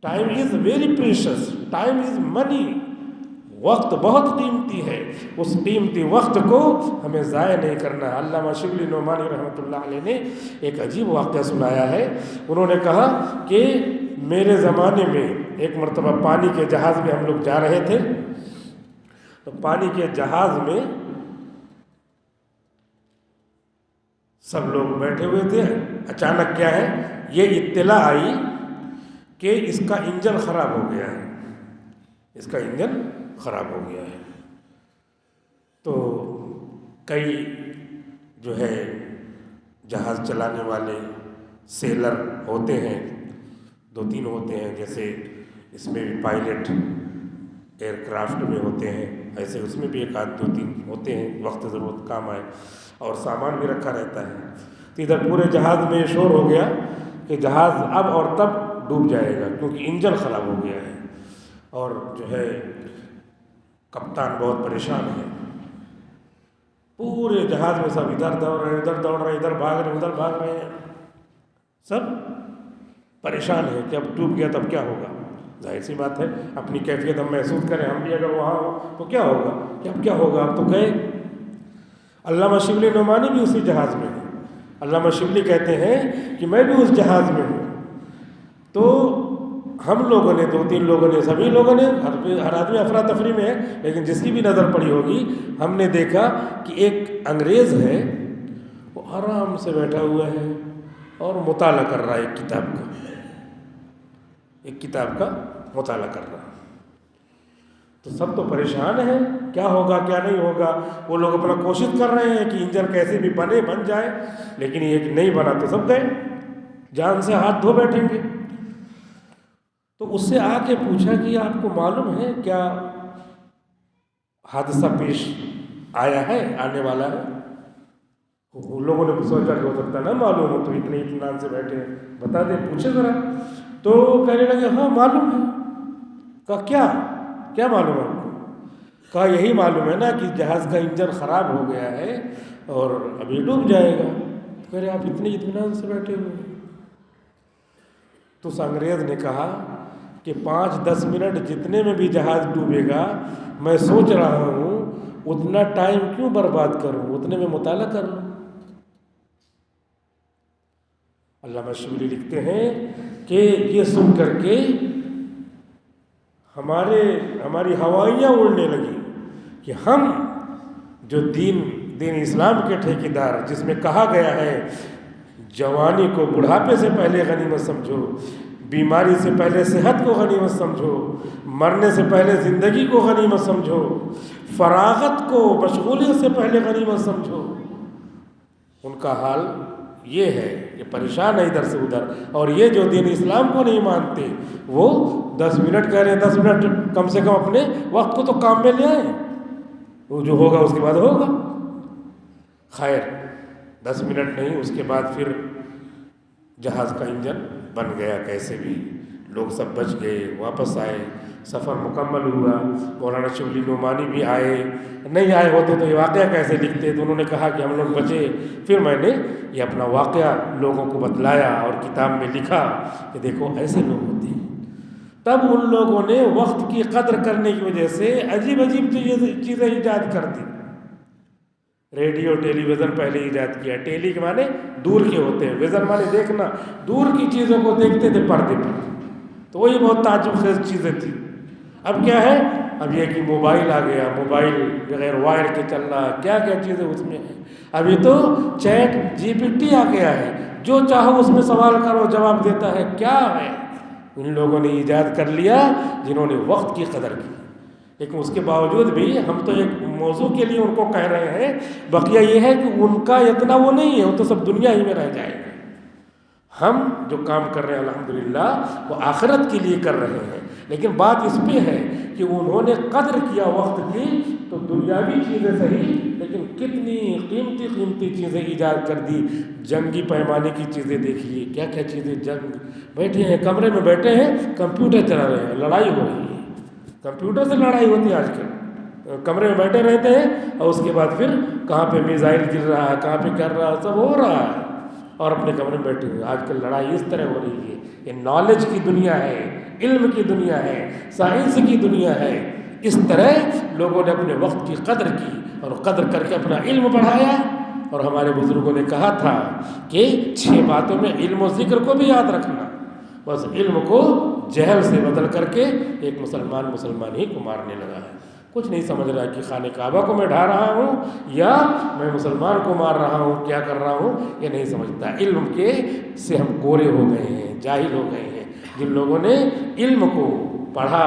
Time is very precious, time is money, وقت بہت قیمتی ہے، اس قیمتی وقت کو ہمیں ضائع نہیں کرنا ہے۔ علامہ شبلی نعمانی رحمۃ اللہ علیہ نے ایک عجیب واقعہ سنایا ہے۔ انہوں نے کہا کہ میرے زمانے میں ایک مرتبہ پانی کے جہاز میں ہم لوگ جا رہے تھے، تو پانی کے جہاز میں سب لوگ بیٹھے ہوئے تھے، اچانک کیا ہے یہ اطلاع آئی کہ اس کا انجن خراب ہو گیا ہے، اس کا انجن خراب ہو گیا ہے۔ تو کئی جو ہے جہاز چلانے والے سیلر ہوتے ہیں، 2-3 ہوتے ہیں، جیسے اس میں بھی پائلٹ ایئر کرافٹ میں ہوتے ہیں، ایسے اس میں بھی ایک آدھ 2-3 ہوتے ہیں، وقت ضرورت کام آئے، اور سامان بھی رکھا رہتا ہے۔ تو ادھر پورے جہاز میں شور ہو گیا کہ جہاز اب اور تب ڈوب جائے گا کیونکہ انجن خراب ہو گیا ہے، اور جو ہے کپتان بہت پریشان ہے۔ پورے جہاز میں سب ادھر دوڑ رہے ہیں، ادھر دوڑ رہے ہیں، ادھر بھاگ رہے ہیں، ادھر بھاگ رہے ہیں، سب پریشان ہیں کہ اب ڈوب گیا تب کیا ہوگا۔ ظاہر سی بات ہے اپنی کیفیت ہم محسوس کریں، ہم بھی اگر وہاں ہو تو کیا ہوگا، کہ اب کیا ہوگا، اب تو گئے۔ علامہ شبلی نعمانی بھی اسی جہاز میں ہیں۔ علامہ شبلی کہتے ہیں کہ میں بھی اس جہاز میں ہوں، تو ہم لوگوں نے 2-3 لوگوں نے سبھی لوگوں نے ہر آدمی افراتفری میں ہے، لیکن جس کی بھی نظر پڑی ہوگی ہم نے دیکھا کہ ایک انگریز ہے وہ آرام سے بیٹھا ہوا ہے اور مطالعہ کر رہا ہے ایک کتاب کا مطالعہ کر رہا ہے۔ تو سب تو پریشان ہیں، کیا ہوگا کیا نہیں ہوگا۔ وہ لوگ اپنا کوشش کر رہے ہیں کہ انجن کیسے بھی بن جائے، لیکن یہ نہیں بنا تو سب گئے، جان سے ہاتھ دھو بیٹھیں گے۔ تو اس سے آ کے پوچھا کہ آپ کو معلوم ہے کیا حادثہ پیش آیا ہے، آنے والا ہے؟ ان لوگوں نے سوچا کہ ہو سکتا ہے نہ معلوم ہو، تو اتنے اطمینان سے بیٹھے ہیں، بتا دیں، پوچھے ذرا۔ تو کہنے لگے ہاں معلوم ہے۔ کہا کیا معلوم ہے آپ کو؟ کہا یہی معلوم ہے نا کہ جہاز کا انجن خراب ہو گیا ہے اور ابھی ڈوب جائے گا۔ کہہ رہے آپ اتنے اطمینان سے بیٹھے ہوئے ہیں۔ تو اس انگریز نے کہا کہ 5-10 منٹ جتنے میں بھی جہاز ڈوبے گا، میں سوچ رہا ہوں اتنا ٹائم کیوں برباد کروں، اتنے میں مطالعہ کر لوں۔ علامہ شبلی لکھتے ہیں کہ یہ سن کر کے ہماری ہوائیاں اڑنے لگی کہ ہم جو دین اسلام کے ٹھیکیدار، جس میں کہا گیا ہے جوانی کو بڑھاپے سے پہلے غنیمت سمجھو، بیماری سے پہلے صحت کو غنیمت سمجھو، مرنے سے پہلے زندگی کو غنیمت سمجھو، فراغت کو مشغولیت سے پہلے غنیمت سمجھو، ان کا حال یہ ہے کہ پریشان ہے ادھر سے ادھر۔ اور یہ جو دین اسلام کو نہیں مانتے وہ 10 منٹ کہہ رہے ہیں، 10 منٹ کم سے کم اپنے وقت کو تو کام میں لے آئیں، وہ جو ہوگا اس کے بعد ہوگا۔ خیر 10 منٹ نہیں، اس کے بعد پھر جہاز کا انجن بن گیا، کیسے بھی لوگ سب بچ گئے، واپس آئے، سفر مکمل ہوا۔ مولانا شبلی نعمانی بھی آئے، نہیں آئے ہوتے تو یہ واقعہ کیسے لکھتے، تو انہوں نے کہا کہ ہم لوگ بچے۔ پھر میں نے یہ اپنا واقعہ لوگوں کو بتلایا اور کتاب میں لکھا کہ دیکھو ایسے لوگ ہوتے ہیں۔ تب ان لوگوں نے وقت کی قدر کرنے کی وجہ سے عجیب چیزیں ایجاد کر دی۔ ریڈیو ٹیلی ویژن پہلے ایجاد کیا، ٹیلی کے معنی دور کے ہوتے ہیں، ویژن معنی دیکھنا، دور کی چیزوں کو دیکھتے تھے پردے پر، تو وہی بہت تعجب خیز چیزیں تھیں۔ اب کیا ہے، اب یہ کہ موبائل آ گیا، موبائل بغیر وائر کے چل رہا، کیا کیا چیزیں اس میں ہیں۔ ابھی تو چیٹ GPT آ گیا ہے، جو چاہو اس میں سوال کرو جواب دیتا ہے۔ کیا ہے ان لوگوں نے ایجاد کر لیا جنہوں نے وقت کی قدر کی، لیکن اس کے باوجود بھی ہم تو ایک موضوع کے لیے ان کو کہہ رہے ہیں، بقیہ یہ ہے کہ ان کا اتنا وہ نہیں ہے، وہ تو سب دنیا ہی میں رہ جائے گا۔ ہم جو کام کر رہے ہیں الحمدللہ وہ آخرت کے لیے کر رہے ہیں، لیکن بات اس پہ ہے کہ انہوں نے قدر کیا وقت کی، تو دنیاوی چیزیں صحیح لیکن کتنی قیمتی چیزیں ایجاد کر دی۔ جنگی پیمانے کی چیزیں دیکھیے، کیا کیا چیزیں، جنگ، بیٹھے ہیں کمرے میں، بیٹھے ہیں کمپیوٹر چلا رہے ہیں، لڑائی ہو رہی ہے، کمپیوٹر سے لڑائی ہوتی ہے آج کل، کمرے میں بیٹھے رہتے ہیں اور اس کے بعد پھر کہاں پہ میزائل گر رہا ہے، کہاں پہ کر رہا ہے، سب ہو رہا ہے اور اپنے کمرے میں بیٹھے ہوئے۔ آج کل لڑائی اس طرح ہو رہی ہے، یہ نالج کی دنیا ہے، علم کی دنیا ہے، سائنس کی دنیا ہے۔ اس طرح لوگوں نے اپنے وقت کی قدر کی اور قدر کر کے اپنا علم بڑھایا۔ اور ہمارے بزرگوں نے کہا تھا کہ 6 باتوں میں علم و ذکر کو بھی یاد رکھنا، بس علم کو جہل سے بدل کر کے ایک مسلمان ہی کو مارنے لگا ہے۔ کچھ نہیں سمجھ رہا کہ خانہ کعبہ کو میں ڈھا رہا ہوں یا میں مسلمان کو مار رہا ہوں، کیا کر رہا ہوں یہ نہیں سمجھتا۔ علم کے سے ہم کورے ہو گئے ہیں، جاہل ہو گئے ہیں۔ جن لوگوں نے علم کو پڑھا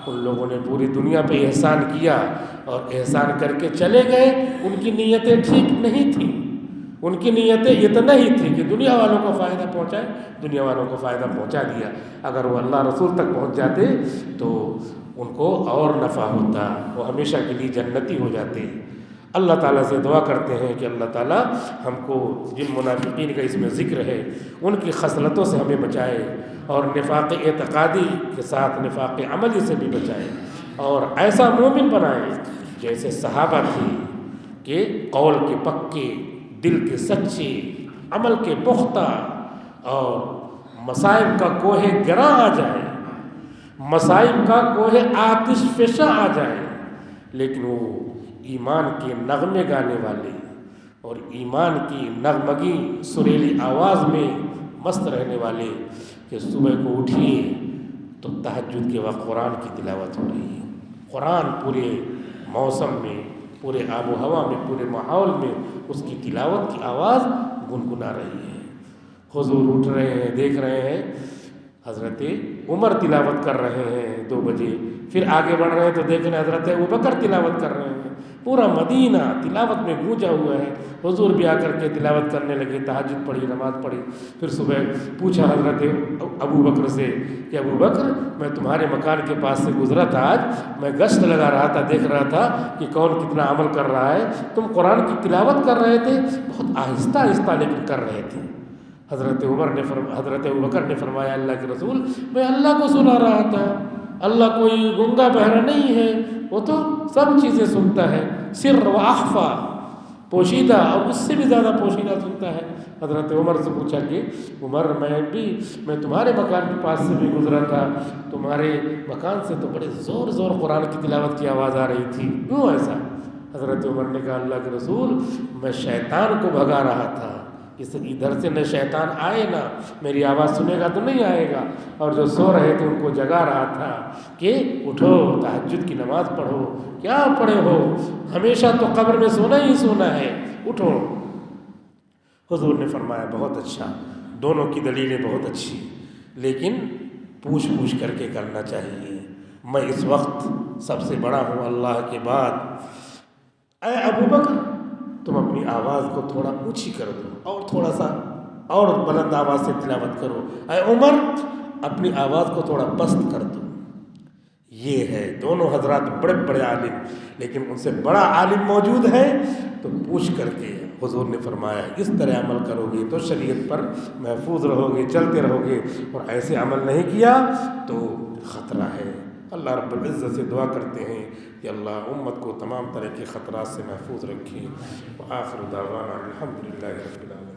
ان لوگوں نے پوری دنیا پہ احسان کیا، اور احسان کر کے چلے گئے۔ ان کی نیتیں ٹھیک نہیں تھیں، ان کی نیتیں اتنا ہی تھی کہ دنیا والوں کو فائدہ پہنچائے، دنیا والوں کو فائدہ پہنچا دیا۔ اگر وہ اللہ رسول تک پہنچ جاتے تو ان کو اور نفع ہوتا، وہ ہمیشہ کے لیے جنتی ہو جاتے۔ اللہ تعالیٰ سے دعا کرتے ہیں کہ اللہ تعالیٰ ہم کو جن منافقین کا اس میں ذکر ہے ان کی خصلتوں سے ہمیں بچائے، اور نفاق اعتقادی کے ساتھ نفاق عملی سے بھی بچائے، اور ایسا مومن بنائے جیسے صحابہ تھے کہ قول کے پکے، دل کے سچے، عمل کے پختہ، اور مصائب کا کوہ گراں آ جائے، مصائب کا کوہ آتش فشاں آ جائے، لیکن وہ ایمان کے نغمے گانے والے اور ایمان کی نغمگی سریلی آواز میں مست رہنے والے، کہ صبح کو اٹھیے، تو تہجد کے وقت قرآن کی تلاوت ہو رہی ہے، قرآن پورے موسم میں، پورے آب و ہوا میں، پورے ماحول میں اس کی تلاوت کی آواز گنگنا رہی ہے۔ حضور اٹھ رہے ہیں، دیکھ رہے ہیں حضرت عمر تلاوت کر رہے ہیں 2 بجے، پھر آگے بڑھ رہے ہیں تو دیکھ رہے ہیں حضرت ابوبکر تلاوت کر رہے ہیں، پورا مدینہ تلاوت میں گونجا ہوا ہے۔ حضور بھی آ کر کے تلاوت کرنے لگے، تہجد پڑھی، نماز پڑھی۔ پھر صبح پوچھا حضرت ابوبکر سے کہ ابوبکر میں تمہارے مکان کے پاس سے گزرا تھا، آج میں گشت لگا رہا تھا، دیکھ رہا تھا کہ کون کتنا عمل کر رہا ہے، تم قرآن کی تلاوت کر رہے تھے، بہت آہستہ آہستہ لیکن کر رہے تھے۔ حضرت ابوبکر نے فرمایا اللہ کے رسول میں اللہ کو سنا رہا تھا، اللہ کوئی گنگا بہرا نہیں ہے، وہ تو سب چیزیں سنتا ہے، سر و اخفا، پوشیدہ اور اس سے بھی زیادہ پوشیدہ سنتا ہے۔ حضرت عمر سے پوچھا کہ عمر میں تمہارے مکان کے پاس سے بھی گزرا تھا، تمہارے مکان سے تو بڑے زور زور قرآن کی تلاوت کی آواز آ رہی تھی، کیوں ایسا؟ حضرت عمر نے کہا اللہ کے رسول میں شیطان کو بھگا رہا تھا، اس ادھر سے نہ شیطان آئے نہ میری آواز سنے گا تو نہیں آئے گا، اور جو سو رہے تھے ان کو جگا رہا تھا کہ اٹھو تہجد کی نماز پڑھو، کیا پڑھے ہو، ہمیشہ تو قبر میں سونا ہی سونا ہے، اٹھو۔ حضور نے فرمایا بہت اچھا، دونوں کی دلیلیں بہت اچھی، لیکن پوچھ پوچھ کر کے کرنا چاہیے۔ میں اس وقت سب سے بڑا ہوں اللہ کے بعد، اے ابوبکر تم اپنی آواز کو تھوڑا اونچی کر دو اور تھوڑا سا اور بلند آواز سے تلاوت کرو، اے عمر اپنی آواز کو تھوڑا پست کر دو۔ یہ ہے دونوں حضرات بڑے بڑے عالم، لیکن ان سے بڑا عالم موجود ہے تو پوچھ کر کے حضور نے فرمایا اس طرح عمل کرو گے تو شریعت پر محفوظ رہو گے، چلتے رہو گے، اور ایسے عمل نہیں کیا تو خطرہ ہے۔ اللہ رب العزت سے دعا کرتے ہیں کہ اللہ امت کو تمام طرح کے خطرات سے محفوظ رکھے۔ وآخر دعوانا الحمدللہ رب العالمین۔